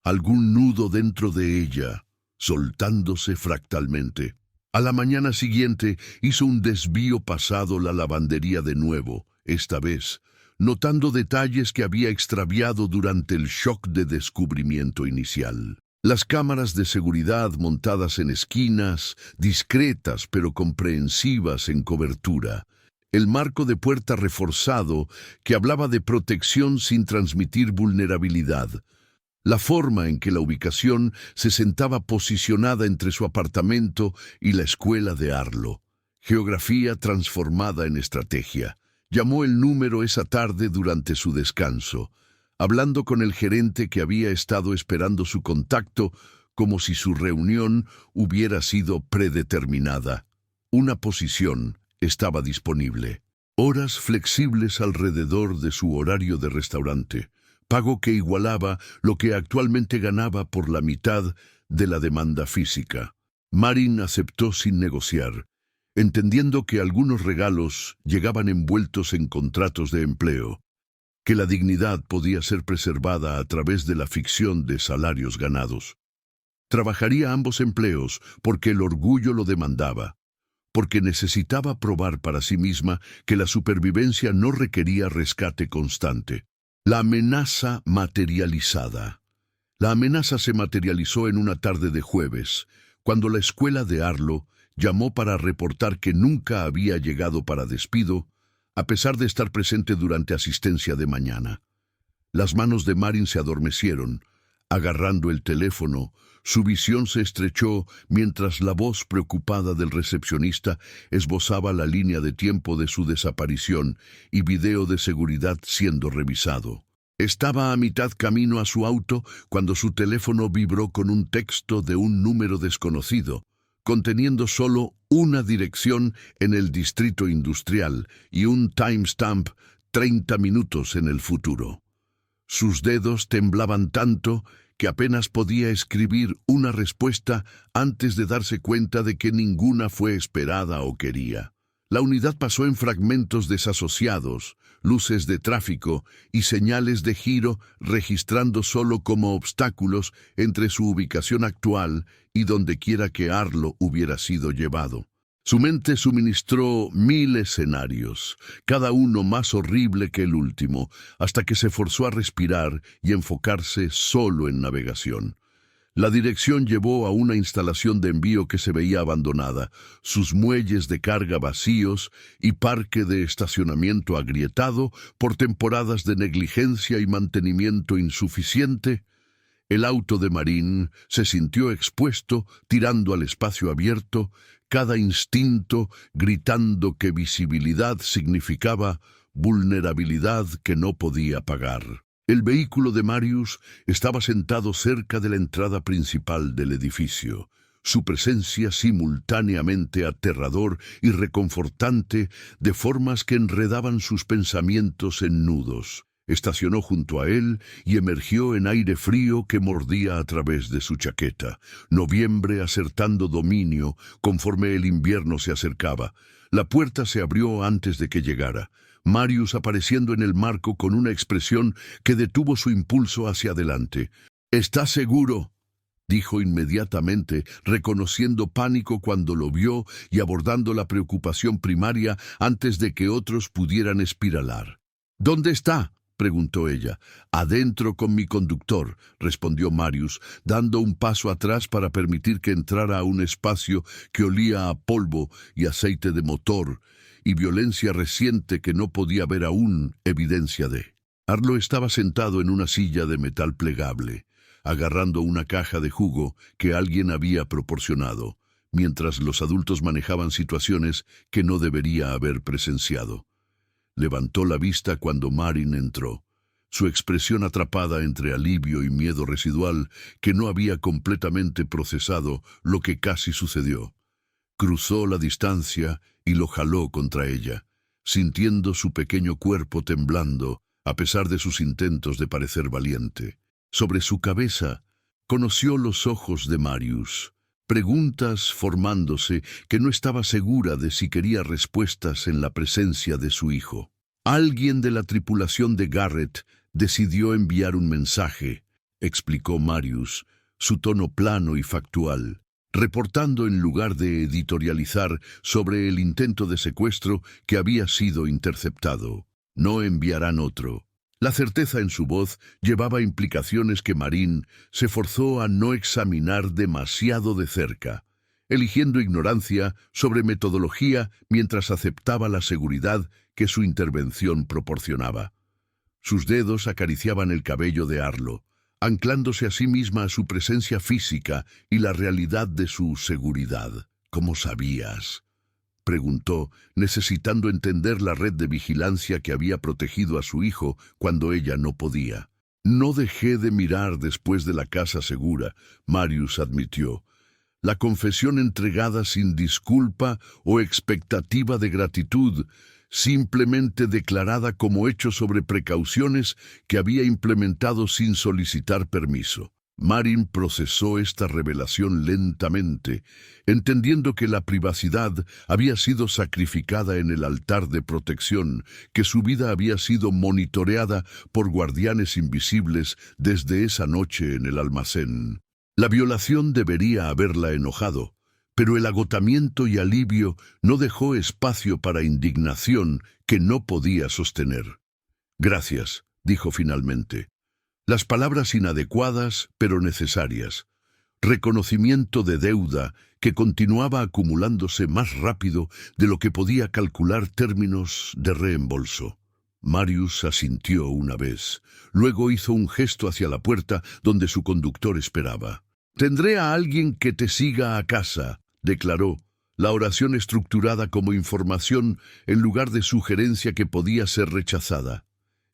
Algún nudo dentro de ella, soltándose fractalmente. A la mañana siguiente hizo un desvío pasado la lavandería de nuevo, esta vez, notando detalles que había extraviado durante el shock de descubrimiento inicial. Las cámaras de seguridad montadas en esquinas, discretas pero comprensivas en cobertura. El marco de puerta reforzado que hablaba de protección sin transmitir vulnerabilidad. La forma en que la ubicación se sentaba posicionada entre su apartamento y la escuela de Arlo. Geografía transformada en estrategia. Llamó el número esa tarde durante su descanso, hablando con el gerente que había estado esperando su contacto como si su reunión hubiera sido predeterminada. Una posición estaba disponible. Horas flexibles alrededor de su horario de restaurante. Pago que igualaba lo que actualmente ganaba por la mitad de la demanda física. Marin aceptó sin negociar, entendiendo que algunos regalos llegaban envueltos en contratos de empleo, que la dignidad podía ser preservada a través de la ficción de salarios ganados. Trabajaría ambos empleos porque el orgullo lo demandaba, porque necesitaba probar para sí misma que la supervivencia no requería rescate constante. La amenaza materializada. La amenaza se materializó en una tarde de jueves, cuando la escuela de Arlo llamó para reportar que nunca había llegado para despido, a pesar de estar presente durante asistencia de mañana. Las manos de Marin se adormecieron, agarrando el teléfono. Su visión se estrechó mientras la voz preocupada del recepcionista esbozaba la línea de tiempo de su desaparición y video de seguridad siendo revisado. Estaba a mitad camino a su auto cuando su teléfono vibró con un texto de un número desconocido, conteniendo solo una dirección en el distrito industrial y un timestamp 30 minutos en el futuro. Sus dedos temblaban tanto que apenas podía escribir una respuesta antes de darse cuenta de que ninguna fue esperada o quería. La unidad pasó en fragmentos desasociados, luces de tráfico y señales de giro, registrando solo como obstáculos entre su ubicación actual y donde quiera que Arlo hubiera sido llevado. Su mente suministró 1000 escenarios, cada uno más horrible que el último, hasta que se forzó a respirar y enfocarse solo en navegación. La dirección llevó a una instalación de envío que se veía abandonada, sus muelles de carga vacíos y parque de estacionamiento agrietado por temporadas de negligencia y mantenimiento insuficiente. El auto de Marín se sintió expuesto, tirando al espacio abierto, cada instinto gritando que visibilidad significaba vulnerabilidad que no podía pagar. El vehículo de Marius estaba sentado cerca de la entrada principal del edificio. Su presencia simultáneamente aterrador y reconfortante de formas que enredaban sus pensamientos en nudos. Estacionó junto a él y emergió en aire frío que mordía a través de su chaqueta. Noviembre acertando dominio conforme el invierno se acercaba. La puerta se abrió antes de que llegara. Marius apareciendo en el marco con una expresión que detuvo su impulso hacia adelante. «¿Estás seguro?», dijo inmediatamente, reconociendo pánico cuando lo vio y abordando la preocupación primaria antes de que otros pudieran espiralar. «¿Dónde está?», preguntó ella. «Adentro con mi conductor», respondió Marius, dando un paso atrás para permitir que entrara a un espacio que olía a polvo y aceite de motor, y violencia reciente que no podía ver aún evidencia de. Arlo estaba sentado en una silla de metal plegable, agarrando una caja de jugo que alguien había proporcionado, mientras los adultos manejaban situaciones que no debería haber presenciado. Levantó la vista cuando Marin entró, su expresión atrapada entre alivio y miedo residual que no había completamente procesado lo que casi sucedió. Cruzó la distancia y lo jaló contra ella, sintiendo su pequeño cuerpo temblando a pesar de sus intentos de parecer valiente. Sobre su cabeza conoció los ojos de Marius, preguntas formándose que no estaba segura de si quería respuestas en la presencia de su hijo. Alguien de la tripulación de Garrett decidió enviar un mensaje, explicó Marius, su tono plano y factual, reportando en lugar de editorializar sobre el intento de secuestro que había sido interceptado. No enviarán otro. La certeza en su voz llevaba implicaciones que Marín se forzó a no examinar demasiado de cerca, eligiendo ignorancia sobre metodología mientras aceptaba la seguridad que su intervención proporcionaba. Sus dedos acariciaban el cabello de Arlo, anclándose a sí misma a su presencia física y la realidad de su seguridad. «¿Cómo sabías?», preguntó, necesitando entender la red de vigilancia que había protegido a su hijo cuando ella no podía. «No dejé de mirar después de la casa segura», Marius admitió. La confesión entregada sin disculpa o expectativa de gratitud, simplemente declarada como hecho sobre precauciones que había implementado sin solicitar permiso. Marin procesó esta revelación lentamente, entendiendo que la privacidad había sido sacrificada en el altar de protección, que su vida había sido monitoreada por guardianes invisibles desde esa noche en el almacén. La violación debería haberla enojado, pero el agotamiento y alivio no dejó espacio para indignación que no podía sostener. «Gracias», dijo finalmente. Las palabras inadecuadas, pero necesarias. Reconocimiento de deuda que continuaba acumulándose más rápido de lo que podía calcular términos de reembolso. Marius asintió una vez. Luego hizo un gesto hacia la puerta donde su conductor esperaba. «Tendré a alguien que te siga a casa», declaró, la oración estructurada como información en lugar de sugerencia que podía ser rechazada.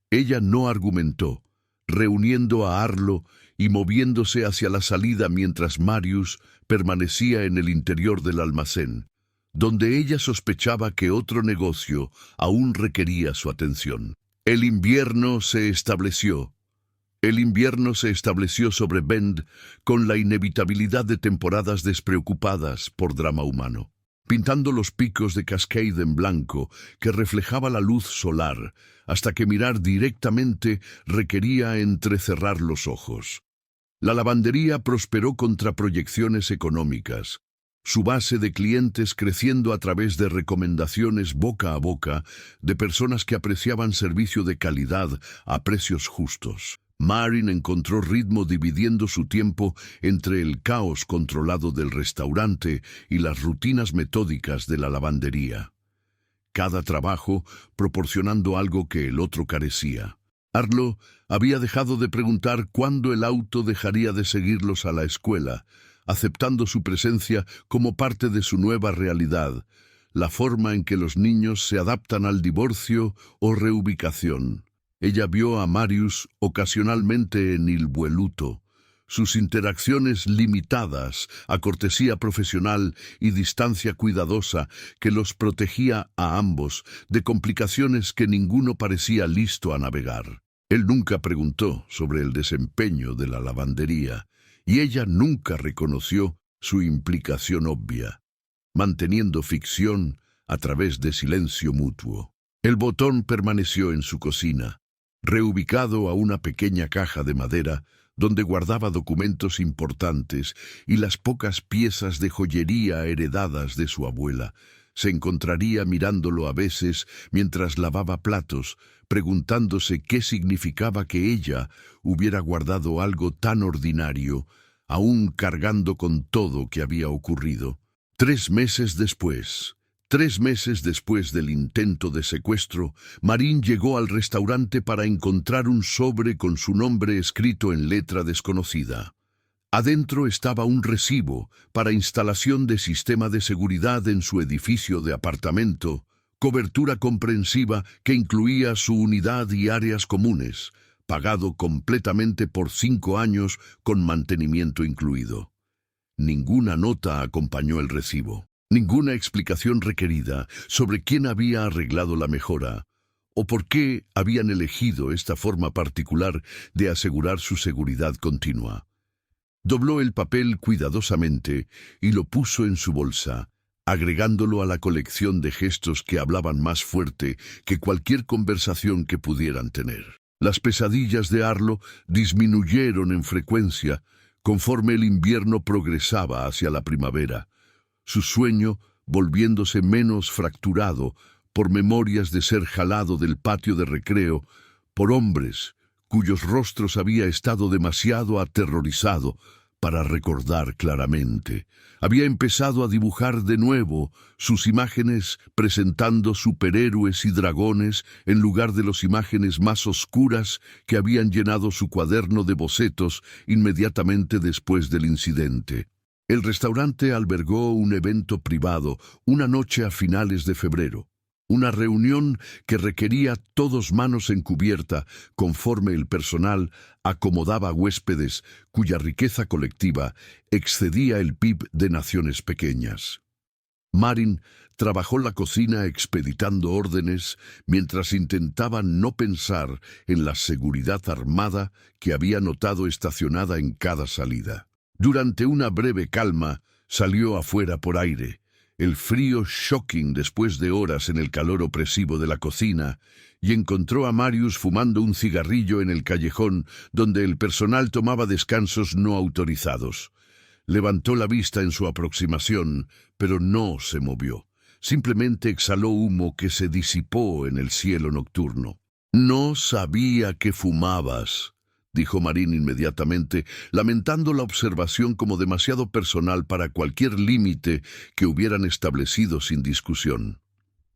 Ella no argumentó, reuniendo a Arlo y moviéndose hacia la salida mientras Marius permanecía en el interior del almacén, donde ella sospechaba que otro negocio aún requería su atención. El invierno se estableció. El invierno se estableció sobre Bend con la inevitabilidad de temporadas despreocupadas por drama humano, pintando los picos de Cascade en blanco que reflejaba la luz solar, hasta que mirar directamente requería entrecerrar los ojos. La lavandería prosperó contra proyecciones económicas. su base de clientes creciendo a través de recomendaciones boca a boca de personas que apreciaban servicio de calidad a precios justos. Marin encontró ritmo dividiendo su tiempo entre el caos controlado del restaurante y las rutinas metódicas de la lavandería. Cada trabajo proporcionando algo que el otro carecía. Arlo había dejado de preguntar cuándo el auto dejaría de seguirlos a la escuela, aceptando su presencia como parte de su nueva realidad, la forma en que los niños se adaptan al divorcio o reubicación. Ella vio a Marius ocasionalmente en Il Vueluto, sus interacciones limitadas a cortesía profesional y distancia cuidadosa que los protegía a ambos de complicaciones que ninguno parecía listo a navegar. Él nunca preguntó sobre el desempeño de la lavandería, y ella nunca reconoció su implicación obvia, manteniendo ficción a través de silencio mutuo. El botón permaneció en su cocina, reubicado a una pequeña caja de madera donde guardaba documentos importantes y las pocas piezas de joyería heredadas de su abuela. Se encontraría mirándolo a veces mientras lavaba platos, preguntándose qué significaba que ella hubiera guardado algo tan ordinario, aún cargando con todo que había ocurrido. 3 meses después, 3 meses después del intento de secuestro, Marin llegó al restaurante para encontrar un sobre con su nombre escrito en letra desconocida. Adentro estaba un recibo para instalación de sistema de seguridad en su edificio de apartamento, cobertura comprensiva que incluía su unidad y áreas comunes, pagado completamente por 5 años con mantenimiento incluido. Ninguna nota acompañó el recibo. Ninguna explicación requerida sobre quién había arreglado la mejora o por qué habían elegido esta forma particular de asegurar su seguridad continua. Dobló el papel cuidadosamente y lo puso en su bolsa, agregándolo a la colección de gestos que hablaban más fuerte que cualquier conversación que pudieran tener. Las pesadillas de Arlo disminuyeron en frecuencia conforme el invierno progresaba hacia la primavera, su sueño volviéndose menos fracturado por memorias de ser jalado del patio de recreo por hombres cuyos rostros había estado demasiado aterrorizado para recordar claramente. Había empezado a dibujar de nuevo sus imágenes presentando superhéroes y dragones en lugar de las imágenes más oscuras que habían llenado su cuaderno de bocetos inmediatamente después del incidente. El restaurante albergó un evento privado una noche a finales de febrero. Una reunión que requería todos manos en cubierta conforme el personal acomodaba huéspedes cuya riqueza colectiva excedía el PIB de naciones pequeñas. Marin trabajó la cocina expeditando órdenes mientras intentaba no pensar en la seguridad armada que había notado estacionada en cada salida. Durante una breve calma salió afuera por aire. El frío shocking después de horas en el calor opresivo de la cocina, y encontró a Marius fumando un cigarrillo en el callejón donde el personal tomaba descansos no autorizados. Levantó la vista en su aproximación, pero no se movió. Simplemente exhaló humo que se disipó en el cielo nocturno. «No sabía que fumabas», dijo Marin inmediatamente, lamentando la observación como demasiado personal para cualquier límite que hubieran establecido sin discusión.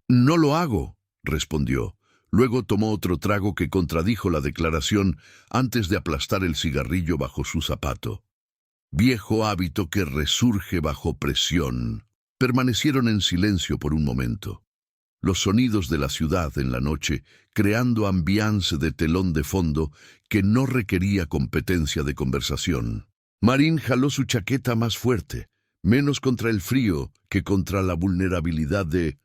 «No lo hago», respondió. Luego tomó otro trago que contradijo la declaración antes de aplastar el cigarrillo bajo su zapato. Viejo hábito que resurge bajo presión. Permanecieron en silencio por un momento. Los sonidos de la ciudad en la noche, creando ambiance de telón de fondo que no requería competencia de conversación. Marin jaló su chaqueta más fuerte, menos contra el frío que contra la vulnerabilidad de